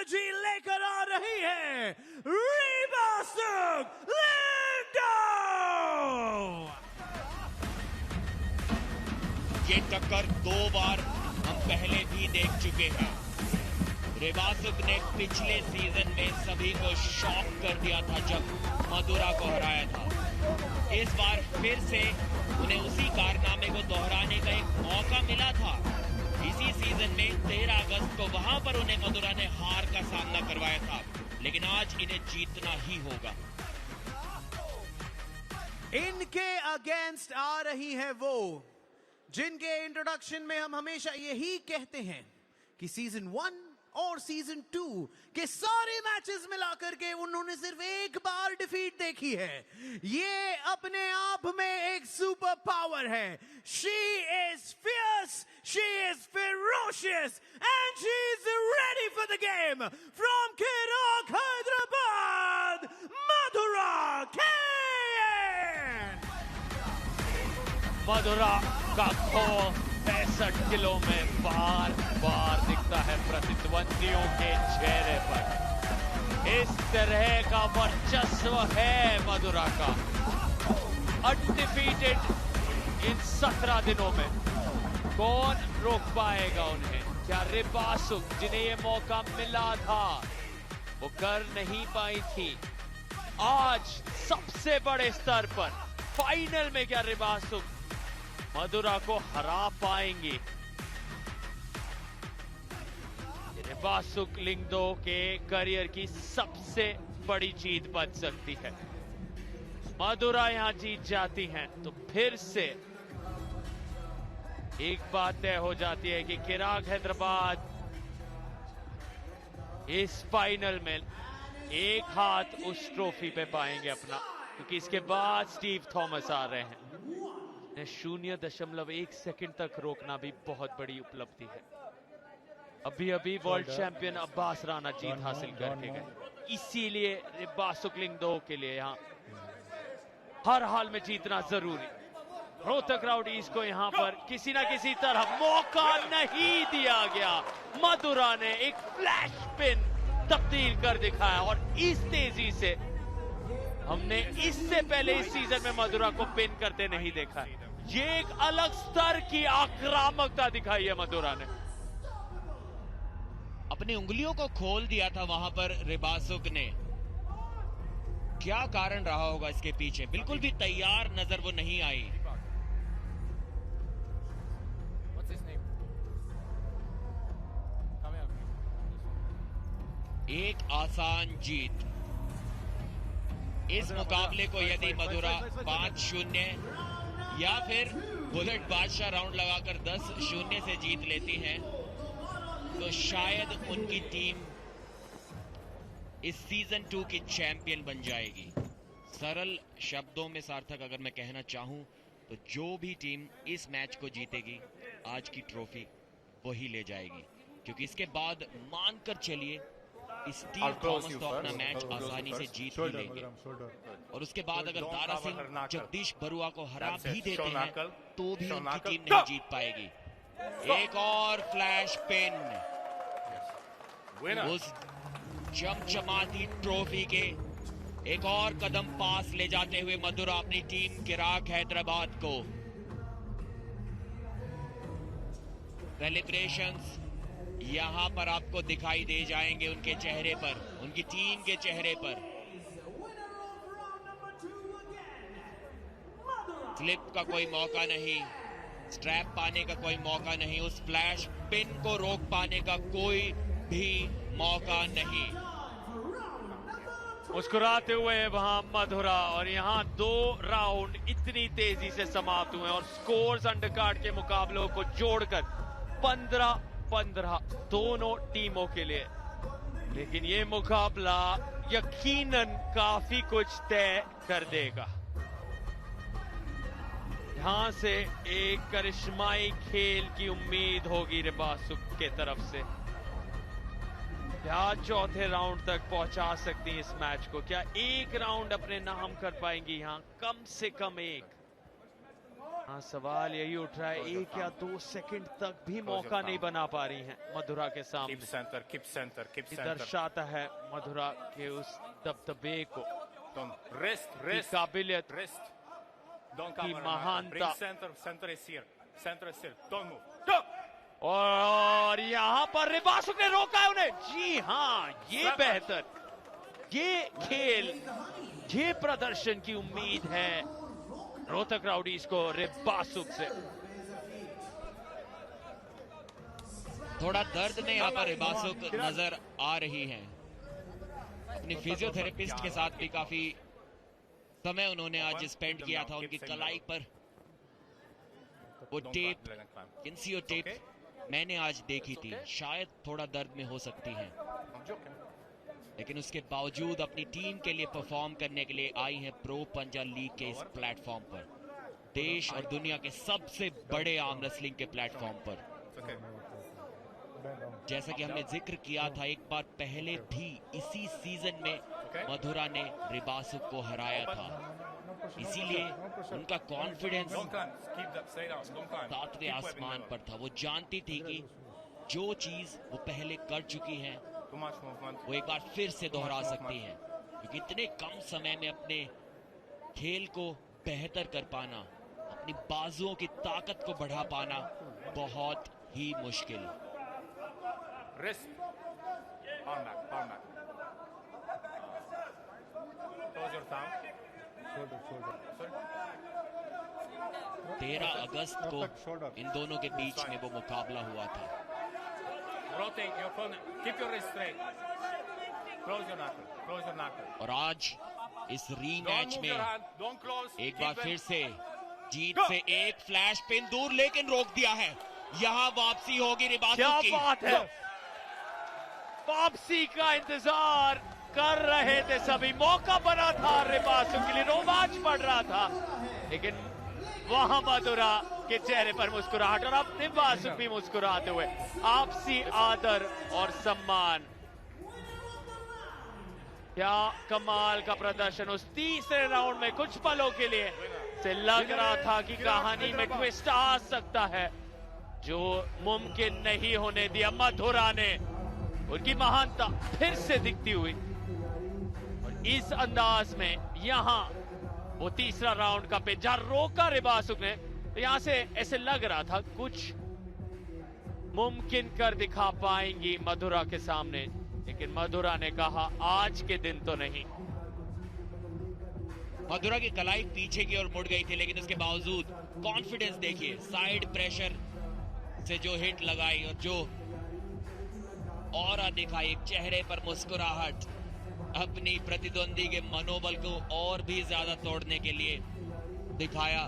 Energy लेकर आ रही है रिबासुक लिंगडो। ये टक्कर 2 बार हम पहले भी देख चुके हैं। रिबासुक ने पिछले सीजन में सभी को शॉक कर दिया था जब मधुरा को हराया था। इस बार फिर से उन्हें उसी कारनामे को दोहराने का एक मौका मिला था। इसी सीजन में 13 अगस्त को वहां पर उन्हें मधुरा ने हार का सामना करवाया था, लेकिन आज इन्हें जीतना ही होगा। इनके अगेंस्ट आ रही है वो जिनके इंट्रोडक्शन में हम हमेशा यही कहते हैं कि सीजन 1 और सीजन 2 के सारे मैचेस मिलाकर के उन्होंने सिर्फ एक बार डिफीट देखी है। ये अपने आप में एक सुपर पावर है। She is fierce, she is ferocious and she is ready for the game. From Kirrak Hyderabad, Madhura Kane. Madhura का खोल 65 किलो में बार बार दिखता है प्रतिद्वंदियों के चेहरे पर। इस तरह का वर्चस्व है मधुरा का, अनडिफीटेड इन 17 दिनों में। कौन रोक पाएगा उन्हें? क्या रिबासुक, जिन्हें ये मौका मिला था, वो कर नहीं पाई थी? आज सबसे बड़े स्तर पर फाइनल में क्या रिबासुक मधुरा को हरा पाएंगी? रिबासुक लिंगडो के करियर की सबसे बड़ी जीत बन सकती है। मधुरा यहां जीत जाती हैं तो फिर से एक बात तय हो जाती है कि किराक हैदराबाद इस फाइनल में एक हाथ उस ट्रॉफी पे पाएंगे अपना, क्योंकि इसके बाद स्टीव थॉमस आ रहे हैं। 0.1 सेकंड तक रोकना भी बहुत बड़ी उपलब्धि है। अभी अभी वर्ल्ड चैंपियन अब्बास राना जीत हासिल करके गए। इसीलिए रिबासुक लिंगडो के लिए यहां हर हाल में जीतना जरूरी। रोहतक राउडीज को यहां पर किसी ना किसी तरह मौका नहीं दिया गया। मधुरा ने एक फ्लैश पिन तब्दील कर दिखाया और इस तेजी से हमने इससे पहले इस सीजन में मधुरा को पिन करते नहीं देखा। ये एक अलग स्तर की आक्रामकता दिखाई है मधुरा ने। अपनी उंगलियों को खोल दिया था वहां पर रिबासुक ने। क्या कारण रहा होगा इसके पीछे? बिल्कुल भी तैयार नजर वो नहीं आई। एक आसान जीत। इस मुकाबले को यदि मधुरा 5-0 या फिर बुलेट बादशाह राउंड लगाकर 10-0 से जीत लेती हैं तो शायद उनकी टीम इस सीजन 2 की चैंपियन बन जाएगी। सरल शब्दों में सार्थक अगर मैं कहना चाहूं तो जो भी टीम इस मैच को जीतेगी आज की ट्रॉफी वही ले जाएगी, क्योंकि इसके बाद मानकर चलिए स्टीव थॉमस तो अपना मैच आसानी से जीत ही लेंगे। और उसके बाद अगर दारा सिंह जगदीश बरुआ को हरा भी देते हैं तो भी उनकी टीम नहीं जीत पाएगी। एक और फ्लैश पिन। उस चमचमाती ट्रॉफी के एक और कदम पास ले जाते हुए मधुरा अपनी टीम किराक हैदराबाद को सेलिब्रेशंस यहां पर आपको दिखाई दे जाएंगे उनके चेहरे पर, उनकी टीम के चेहरे पर। स्लिप का कोई मौका नहीं, स्ट्रैप पाने का कोई मौका नहीं, उस फ्लैश पिन को रोक पाने का कोई भी मौका नहीं। मुस्कुराते हुए वहां मधुरा, और यहां 2 राउंड इतनी तेजी से समाप्त हुए और स्कोर्स अंडरकार्ड के मुकाबलों को जोड़कर 15-15 दोनों टीमों के लिए। लेकिन ये मुकाबला यकीनन काफी कुछ तय कर देगा। यहां से एक करिश्माई खेल की उम्मीद होगी रिबासुक के तरफ से। क्या चौथे राउंड तक पहुंचा सकती है इस मैच को? क्या एक राउंड अपने नाम कर पाएंगी? यहां कम से कम एक। हाँ, सवाल यही उठ रहा है, 1 या 2 सेकंड तक भी मौका नहीं बना पा रही हैं मधुरा के सामने। keep center. दर्शाता है मधुरा के उस दबदबे को, Rest. काबिलियत, Don't की come महानता। Bring center is here. Don't move. Go. और यहाँ पर रिबासुक ने रोका है उन्हें। जी हाँ, ये बेहतर, ये खेल, ये प्रदर्शन की उम्मीद है रोहतक राउडीज को रिबासुक से। थोड़ा दर्द में यहाँ पर रिबासुक नजर आ रही हैं। अपनी फिजियोथेरेपिस्ट के साथ भी काफी समय उन्होंने आज स्पेंड किया था उनकी कलाई पर। वो टेप, किन्सियो टेप मैंने आज देखी थी, शायद थोड़ा दर्द में हो सकती हैं, लेकिन उसके बावजूद अपनी टीम के लिए परफॉर्म करने के लिए आई हैं प्रो पंजा लीग के इस प्लेटफॉर्म पर, देश और दुनिया के सबसे बड़े आर्म रेसलिंग के प्लेटफॉर्म पर। जैसा कि हमने जिक्र किया था एक बार पहले भी, इसी सीजन में मधुरा ने रिबासुक को हराया था, इसीलिए उनका कॉन्फिडेंस 7वें आसमान पर था। वो जानती थी कि जो चीज वो पहले कर चुकी हैं वो एक बार फिर से दोहरा सकती हैं, क्योंकि इतने कम समय में अपने खेल को बेहतर कर पाना, अपनी बाजुओं की ताकत को बढ़ा पाना बहुत ही मुश्किल। Rest. Arm back. Close your thumb. 13 अगस्त को इन दोनों के बीच में वो मुकाबला हुआ था। Rotate your phone. Keep your wrist straight. Close your knuckle. और आज इस रीमैच में Don't close. एक बार फिर से जीत से एक फ्लैश पिन दूर, लेकिन रोक दिया है। यहाँ वापसी होगी रिबासुक क्या की। बात है, वापसी का इंतजार कर रहे थे सभी, मौका बना था रिबासुक के लिए, रोमांच बढ़ रहा था, लेकिन वहां मधुरा के चेहरे पर मुस्कुराहट और अब रिबासुक भी मुस्कुराते हुए। आपसी आदर और सम्मान, क्या कमाल का प्रदर्शन उस तीसरे राउंड में। कुछ पलों के लिए से लग रहा था कि कहानी में ट्विस्ट आ सकता है, जो मुमकिन नहीं होने दिया मधुरा ने। उनकी महानता फिर से दिखती हुई, और इस अंदाज में यहां वो तीसरा राउंड का पिन जहां रोका रिबासुक ने, तो यहां से ऐसे लग रहा था कुछ मुमकिन कर दिखा पाएंगी मधुरा के सामने, लेकिन मधुरा ने कहा आज के दिन तो नहीं। मधुरा की कलाई पीछे की ओर मुड़ गई थी, लेकिन उसके बावजूद कॉन्फिडेंस देखिए, साइड प्रेशर से जो हिट लगाई और जो ऑरा दिखाई, एक चेहरे पर मुस्कुराहट, अपनी प्रतिद्वंदी के मनोबल को और भी ज्यादा तोड़ने के लिए दिखाया।